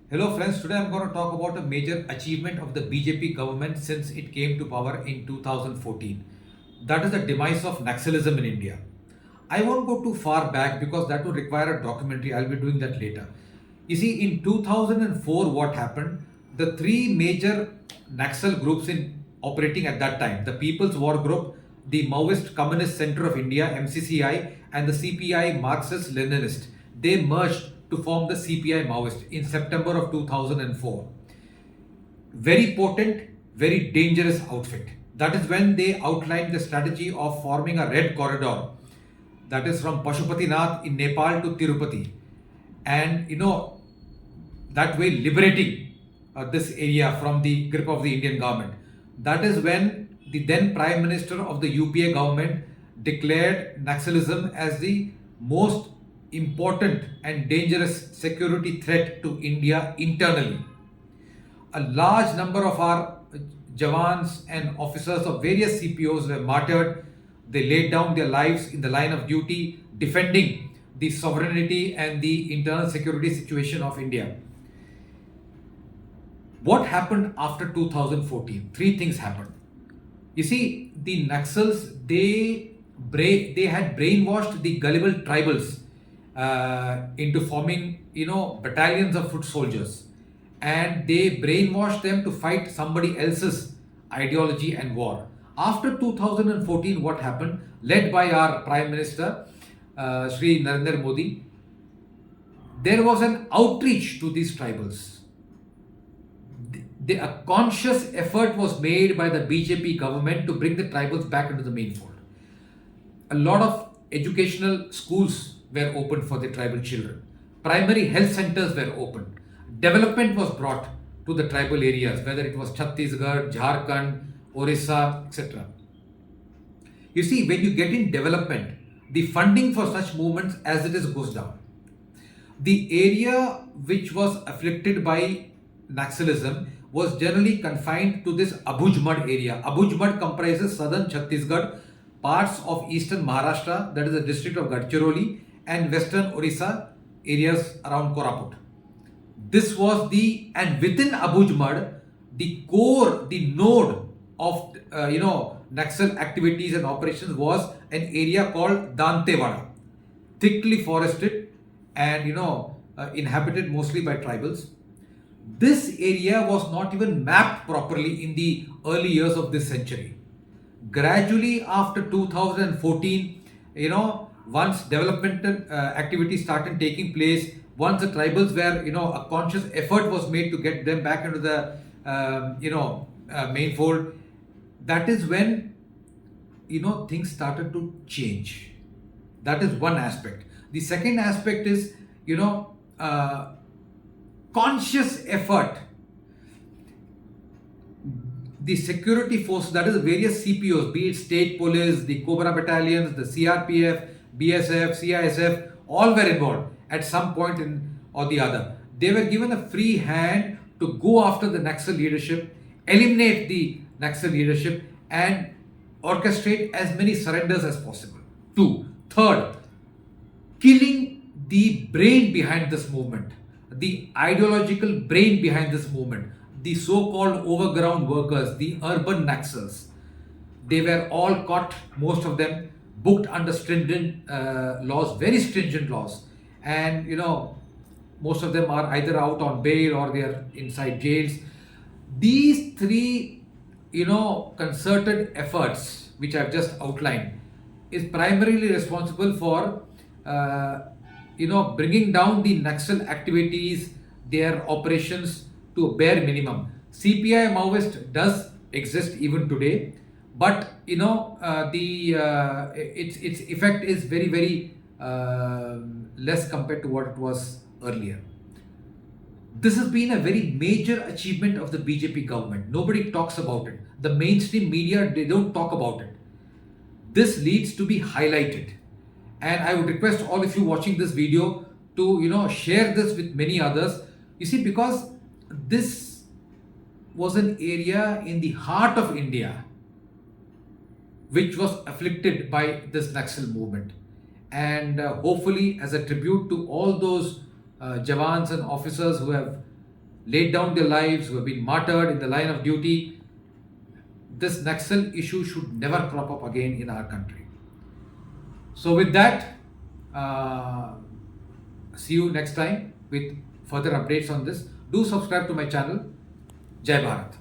Hello friends, today I'm going to talk about a major achievement of the BJP government since it came to power in 2014. That is the demise of Naxalism in India. I won't go too far back because that would require a documentary. I'll be doing that later. You see, in 2004, what happened? The three major Naxal groups in operating at that time, the People's War Group, the Maoist Communist Center of India (MCCI), and the CPI Marxist Leninist, they merged to form the CPI Maoist in September of 2004. Very potent, very dangerous outfit. That is when they outlined the strategy of forming a red corridor, that is from Pashupatinath in Nepal to Tirupati, and that way liberating this area from the grip of the Indian government. That is when the then Prime Minister of the UPA government declared Naxalism as the most important and dangerous security threat to India internally. A large number of our Jawans and officers of various CPOs were martyred. They laid down their lives in the line of duty, defending the sovereignty and the internal security situation of India. What happened after 2014? Three things happened. You see, the Naxals, they had brainwashed the gullible tribals into forming, battalions of foot soldiers, and they brainwashed them to fight somebody else's ideology and war. After 2014, what happened? Led by our Prime Minister, Sri Narendra Modi, there was an outreach to these tribals. A conscious effort was made by the BJP government to bring the tribals back into the main fold. A lot of educational schools were opened for the tribal children. Primary health centers were opened. Development was brought to the tribal areas, whether it was Chhattisgarh, Jharkhand, Orissa, etc. You see, when you get in development, the funding for such movements as it is goes down. The area which was afflicted by Naxalism was generally confined to this Abuj Mud area. Abuj Mud comprises southern Chhattisgarh, parts of eastern Maharashtra, that is the district of Gadchiroli, and western Orissa areas around Koraput. This was and within Abuj Mud, the core, the node of Naxal activities and operations was an area called Dantewada, thickly forested and inhabited mostly by tribals. This area was not even mapped properly in the early years of this century. Gradually, after 2014, once developmental activities started taking place, once the tribals were, a conscious effort was made to get them back into the, main fold, that is when, things started to change. That is one aspect. The second aspect is, conscious effort. The security forces, that is the various CPOs, be it state police, the Cobra battalions, the CRPF, BSF, CISF, all were involved at some point or the other. They were given a free hand to go after the Naxal leadership, eliminate the Naxal leadership, and orchestrate as many surrenders as possible. Third, killing the brain behind this movement, the ideological brain behind this movement, the so-called overground workers, the urban Naxals. They were all caught, most of them booked under stringent laws, very stringent laws, and most of them are either out on bail or they are inside jails. These three, concerted efforts which I've just outlined is primarily responsible for bringing down the Naxal activities, their operations to a bare minimum. CPI Maoist does exist even today, but its effect is very very less compared to what it was earlier. This has been a very major achievement of the BJP government. Nobody talks about it. The mainstream media, they don't talk about it. This needs to be highlighted. And I would request all of you watching this video to share this with many others. You see, because this was an area in the heart of India which was afflicted by this Naxal movement. And hopefully, as a tribute to all those Jawans and officers who have laid down their lives, who have been martyred in the line of duty. This Naxal issue should never crop up again in our country. So, with that, see you next time with further updates on this. Do subscribe to my channel. Jai Bharat.